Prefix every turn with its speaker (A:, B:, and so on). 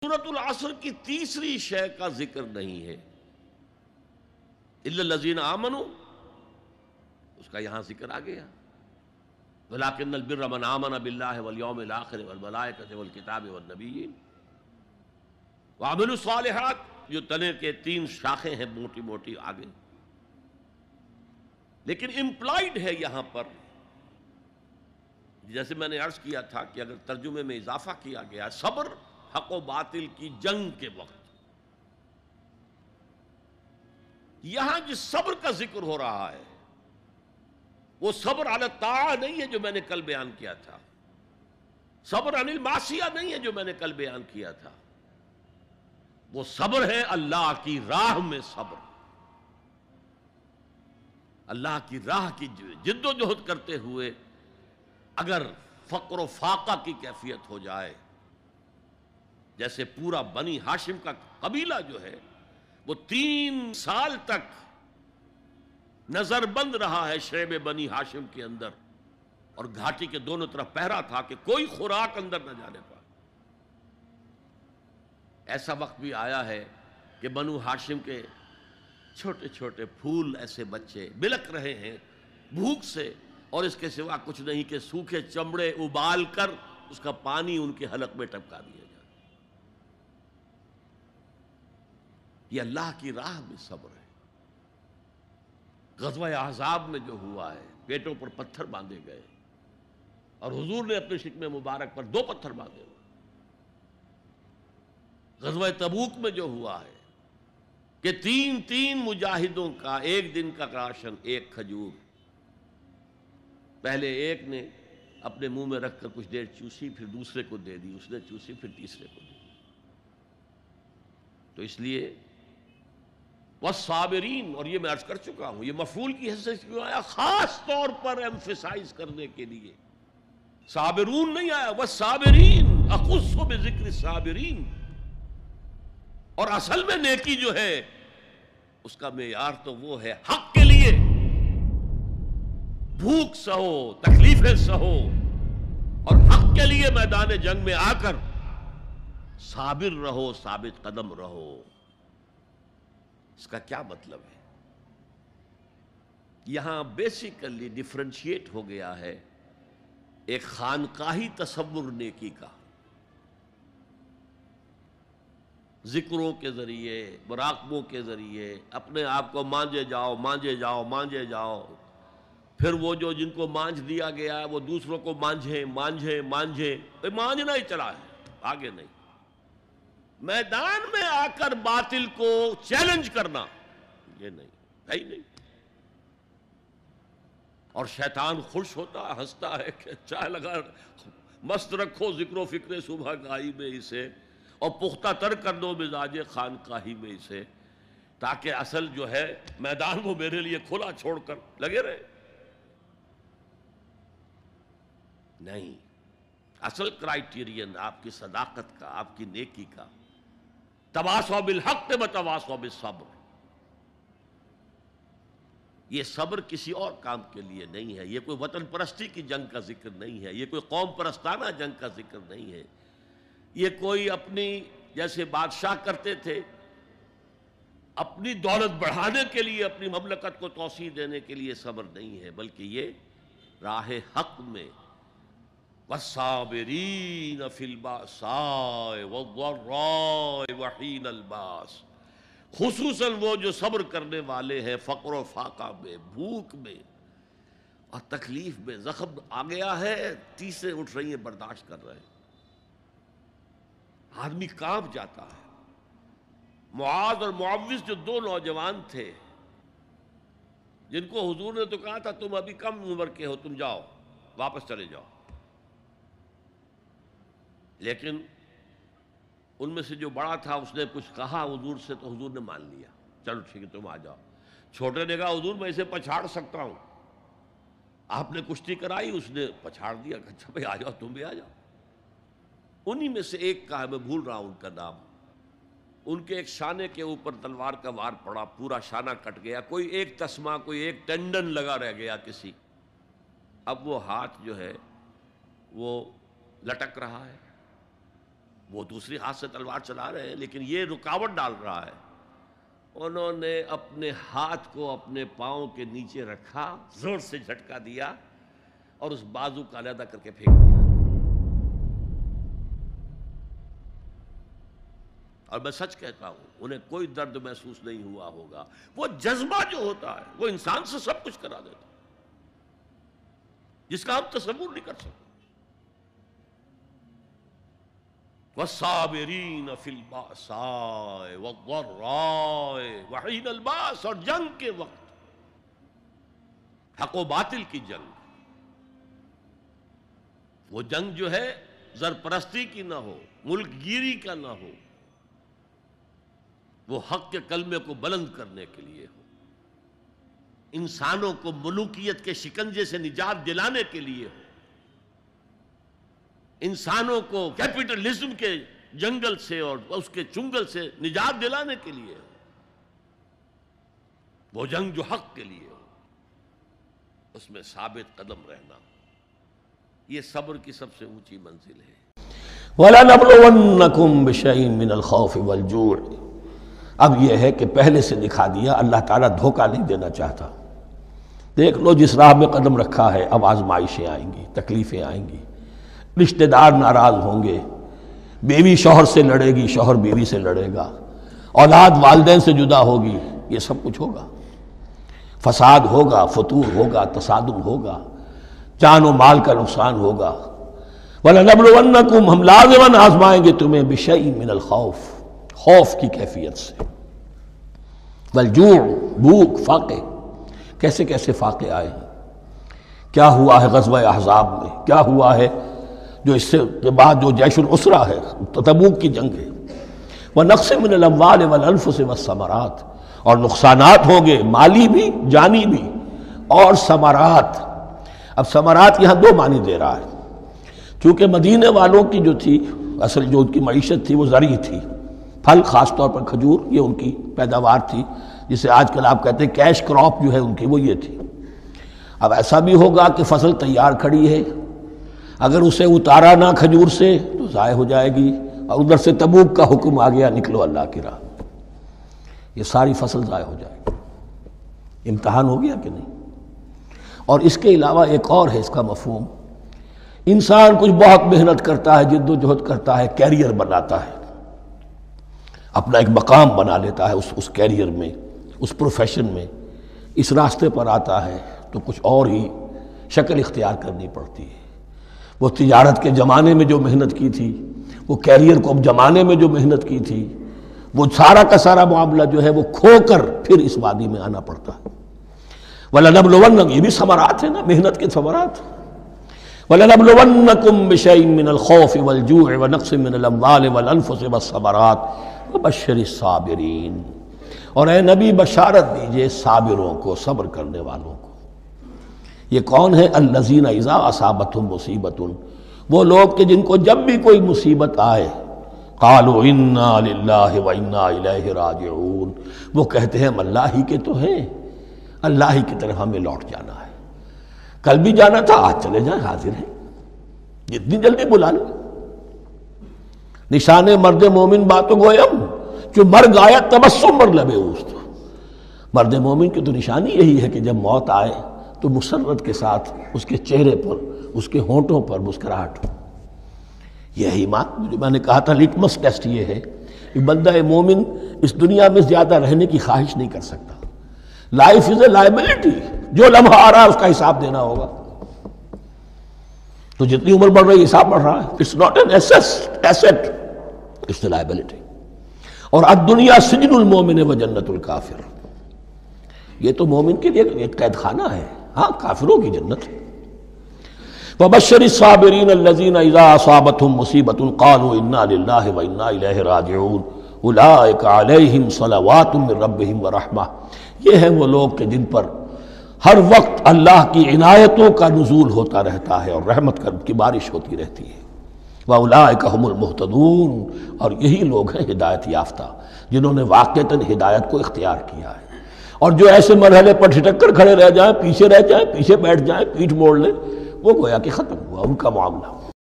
A: سورۃ العصر کی تیسری شے کا ذکر نہیں ہے، الا الذین آمنوا، اس کا یہاں ذکر آ گیا، ولکن البر من آمن باللہ والیوم الآخر والملائکۃ والکتاب والنبیین وعملوا الصالحات، جو تنے کے تین شاخیں ہیں موٹی موٹی آگے، لیکن امپلائڈ ہے یہاں پر، جیسے میں نے عرض کیا تھا کہ اگر ترجمے میں اضافہ کیا گیا صبر حق و باطل کی جنگ کے وقت، یہاں جس صبر کا ذکر ہو رہا ہے وہ صبر علی الطاعہ نہیں ہے جو میں نے کل بیان کیا تھا، صبر عن المعصیہ نہیں ہے جو میں نے کل بیان کیا تھا، وہ صبر ہے اللہ کی راہ میں صبر، اللہ کی راہ کی جد و جہد کرتے ہوئے اگر فقر و فاقہ کی کیفیت ہو جائے، جیسے پورا بنی ہاشم کا قبیلہ جو ہے وہ 3 سال تک نظر بند رہا ہے شعب بنی ہاشم کے اندر، اور گھاٹی کے دونوں طرف پہرا تھا کہ کوئی خوراک اندر نہ جانے پائے۔ ایسا وقت بھی آیا ہے کہ بنو ہاشم کے چھوٹے چھوٹے پھول ایسے بچے بلک رہے ہیں بھوک سے، اور اس کے سوا کچھ نہیں کہ سوکھے چمڑے ابال کر اس کا پانی ان کے حلق میں ٹپکا دیا جائے۔ یہ اللہ کی راہ میں صبر ہے۔ غزوہ احزاب میں جو ہوا ہے، پیٹوں پر پتھر باندھے گئے اور حضور نے اپنے شکم مبارک پر 2 پتھر باندھے ہوئے۔ غزوہ تبوک میں جو ہوا ہے کہ 3 مجاہدوں کا 1 دن کا راشن 1 کھجور، پہلے ایک نے اپنے منہ میں رکھ کر کچھ دیر چوسی، پھر دوسرے کو دے دی، اس نے چوسی، پھر تیسرے کو دی۔ تو اس لیے والصابرین، اور یہ میں عرض کر چکا ہوں، یہ مفعول کی حیثیت سے کیوں آیا؟ خاص طور پر ایمفیسائز کرنے کے لیے، صابرون نہیں آیا، والصابرین، اخص بذکر الصابرین۔ اور اصل میں نیکی جو ہے اس کا معیار تو وہ ہے حق کے لیے بھوک سہو، تکلیفیں سہو، اور حق کے لیے میدان جنگ میں آ کر صابر رہو، ثابت قدم رہو۔ اس کا کیا مطلب ہے؟ یہاں بیسیکلی ڈیفرنشیٹ ہو گیا ہے ایک خانقاہی تصور نیکی کا، ذکروں کے ذریعے، مراقبوں کے ذریعے اپنے آپ کو مانجے جاؤ، مانجے جاؤ، مانجے جاؤ، پھر وہ جو جن کو مانجھ دیا گیا ہے وہ دوسروں کو مانجھیں مانجھیں مانجھیں، مانجھنا ہی چلا ہے، آگے نہیں۔ میدان میں آ کر باطل کو چیلنج کرنا یہ نہیں ہے ہی نہیں۔ اور شیطان خوش ہوتا ہے، ہنستا ہے کہ چائے لگا مست رکھو ذکر و فکر صبح گاہی میں اسے، اور پختہ تر کر دو مزاج خانقاہی میں اسے، تاکہ اصل جو ہے میدان وہ میرے لیے کھلا چھوڑ کر لگے رہے۔ نہیں، اصل کرائیٹیرین آپ کی صداقت کا، آپ کی نیکی کا، تواصوا بالحق وتواصوا بالصبر۔ یہ صبر کسی اور کام کے لیے نہیں ہے، یہ کوئی وطن پرستی کی جنگ کا ذکر نہیں ہے، یہ کوئی قوم پرستانہ جنگ کا ذکر نہیں ہے، یہ کوئی اپنی جیسے بادشاہ کرتے تھے اپنی دولت بڑھانے کے لیے، اپنی مملکت کو توسیع دینے کے لیے صبر نہیں ہے، بلکہ یہ راہ حق میں والصابرین فی البأساء والضراء وحین الباس، خصوصاً وہ جو صبر کرنے والے ہیں فقر و فاقہ میں، بھوک میں اور تکلیف میں۔ زخم آ گیا ہے، تیسرے اٹھ رہی ہیں، برداشت کر رہے ہیں، آدمی کانپ جاتا ہے۔ معاذ اور معوذ جو 2 نوجوان تھے جن کو حضور نے تو کہا تھا تم ابھی کم عمر کے ہو، تم جاؤ، واپس چلے جاؤ، لیکن ان میں سے جو بڑا تھا اس نے کچھ کہا حضور سے تو حضور نے مان لیا، چلو ٹھیک ہے تم آ جاؤ۔ چھوٹے نے کہا حضور میں اسے پچھاڑ سکتا ہوں، آپ نے کشتی کرائی، اس نے پچھاڑ دیا، اچھا بھائی آ جاؤ، تم بھی آ جاؤ۔ انہی میں سے ایک کا ہے، میں بھول رہا ہوں ان کا نام، ان کے ایک شانے کے اوپر تلوار کا وار پڑا، پورا شانہ کٹ گیا، کوئی ایک تسمہ، کوئی ایک ٹینڈن لگا رہ گیا کسی، اب وہ ہاتھ جو ہے وہ لٹک رہا ہے، وہ دوسری ہاتھ سے تلوار چلا رہے ہیں لیکن یہ رکاوٹ ڈال رہا ہے. انہوں نے اپنے ہاتھ کو اپنے پاؤں کے نیچے رکھا، زور سے جھٹکا دیا اور اس بازو کا علیحدہ کر کے پھینک دیا. اور میں سچ کہتا ہوں انہیں کوئی درد محسوس نہیں ہوا ہوگا. وہ جذبہ جو ہوتا ہے وہ انسان سے سب کچھ کرا دیتا ہے جس کا ہم تصور نہیں کر سکتے. والصابرین فی الباساء والضراء وحین الباس، اور جنگ کے وقت، حق و باطل کی جنگ، وہ جنگ جو ہے زرپرستی کی نہ ہو، ملک گیری کا نہ ہو، وہ حق کے کلمے کو بلند کرنے کے لیے ہو، انسانوں کو ملوکیت کے شکنجے سے نجات دلانے کے لیے ہو، انسانوں کو کیپٹلزم کے جنگل سے اور اس کے چنگل سے نجات دلانے کے لیے ہو، وہ جنگ جو حق کے لیے ہو، اس میں ثابت قدم رہنا، یہ صبر کی سب سے اونچی منزل ہے.
B: وَلَنَبْلُوَنَّكُمْ بِشَيْءٍ مِّنَ الْخَوْفِ وَالْجُوعِ. اب یہ ہے کہ پہلے سے دکھا دیا، اللہ تعالیٰ دھوکہ نہیں دینا چاہتا. دیکھ لو جس راہ میں قدم رکھا ہے، اب آزمائشیں آئیں گی، تکلیفیں آئیں گی، رشتہ دار ناراض ہوں گے، بیوی شوہر سے لڑے گی، شوہر بیوی سے لڑے گا، اولاد والدین سے جدا ہوگی، یہ سب کچھ ہوگا. فساد ہوگا، فتور ہوگا، تصادم ہوگا، جان و مال کا نقصان ہوگا. وَلَنَبْلُوَنَّكُمْ، ہم لازماً آزمائیں گے تمہیں، بِشَيْءٍ مِّنَ الْخَوْفِ، خوف کی کیفیت سے، والجوع، بھوک، فاقے. کیسے کیسے فاقے آئے ہیں، کیا ہوا ہے غزوہ احزاب میں، کیا ہوا ہے جو اس سے بعد جو جیش العسرہ ہے، تبوک کی جنگ ہے. وَنَقْصٍ مِّنَ الْأَمْوَالِ وَالْأَنفُسِ وَالثَّمَرَاتِ، اور نقصانات ہوں گے، مالی بھی، جانی بھی، اور ثمرات. اب ثمرات یہاں دو معنی دے رہا ہے، چونکہ مدینے والوں کی جو تھی اصل جو ان کی معیشت تھی وہ زرعی تھی، پھل، خاص طور پر کھجور، یہ ان کی پیداوار تھی، جسے آج کل آپ کہتے ہیں کیش کراپ جو ہے ان کی، وہ یہ تھی. اب ایسا بھی ہوگا کہ فصل تیار کھڑی ہے، اگر اسے اتارا نہ کھجور سے تو ضائع ہو جائے گی، اور ادھر سے تبوک کا حکم آ گیا، نکلو اللہ کی راہ، یہ ساری فصل ضائع ہو جائے گی. امتحان ہو گیا کہ نہیں؟ اور اس کے علاوہ ایک اور ہے اس کا مفہوم، انسان کچھ بہت محنت کرتا ہے، جد و جہد کرتا ہے، کیریئر بناتا ہے، اپنا ایک مقام بنا لیتا ہے اس کیریئر میں، اس پروفیشن میں، اس راستے پر آتا ہے تو کچھ اور ہی شکل اختیار کرنی پڑتی ہے. وہ تجارت کے زمانے میں جو محنت کی تھی، وہ کیریئر کو اب جمانے میں جو محنت کی تھی، وہ سارا کا سارا معاملہ جو ہے وہ کھو کر پھر اس وادی میں آنا پڑتا ہے. وَلَنَبْلُوَنَّكُمْ، یہ بھی ثمرات ہیں نا، محنت کے ثمرات. وَلَنَبْلُوَنَّكُمْ بِشَيْءٍ مِّنَ الْخَوْفِ وَالْجُوعِ وَنَقْصٍ مِّنَ الْأَمْوَالِ وَالْأَنفُسِ وَالثَّمَرَاتِ وَبَشِّرِ الصَّابِرِينَ. اور اے نبی بشارت دیجئے صابروں کو، صبر کرنے والوں کو. یہ کون ہے؟ الذین اذا اصابتہم مصیبۃ، وہ لوگ کہ جن کو جب بھی کوئی مصیبت آئے، قالوا انا للہ وانا الیہ راجعون، وہ کہتے ہیں ہم اللہ ہی کے تو ہیں، اللہ ہی کی طرف ہمیں لوٹ جانا ہے. کل بھی جانا تھا، آج چلے جائیں، حاضر ہیں، جتنی جلدی بلا لیں. نشان مرد مومن باتوں گویم، جو مرگ آیا تبسم مر لبے اوست. مرد مومن کی تو نشانی یہی ہے کہ جب موت آئے تو مسرت کے ساتھ اس کے چہرے پر، اس کے ہونٹوں پر مسکراہٹ ہو. یہی بات جو میں نے کہا تھا، لٹمس ٹیسٹ یہ ہے کہ بندہ مومن اس دنیا میں زیادہ رہنے کی خواہش نہیں کر سکتا. لائف از اے لائبلٹی، جو لمحہ آ رہا ہے اس کا حساب دینا ہوگا. تو جتنی عمر بڑھ رہی ہے حساب بڑھ رہا ہے. It's not an asset, it's a liability. اور الدنیا سجن المومن و جنت الکافر، یہ تو مومن کے لیے ایک قید خانہ ہے، ہاں کافروں کی جنت ہے. وَبَشِّرِ الصَّابِرِينَ الَّذِينَ إِذَا أَصَابَتْهُمْ مُصِيبَةٌ قَالُوا إِنَّا لِلَّهِ وَإِنَّا إِلَيْهِ رَاجِعُونَ أُولَٰئِكَ عَلَيْهِمْ صَلَوَاتٌ مِّن رَّبِّهِمْ وَرَحْمَةٌ. یہ ہیں وہ لوگ کہ جن پر ہر وقت اللہ کی عنایتوں کا نزول ہوتا رہتا ہے اور رحمت کی بارش ہوتی رہتی ہے. وَأُولَٰئِكَ هُمُ الْمُهْتَدُونَ، اور یہی لوگ ہیں ہدایت یافتہ، جنہوں نے واقعتاً ہدایت کو اختیار کیا ہے. اور جو ایسے مرحلے پر ٹھٹک کر کھڑے رہ جائیں، پیچھے رہ جائیں، پیچھے بیٹھ جائیں، پیٹھ موڑ لیں، وہ گویا کہ ختم ہوا ان کا معاملہ.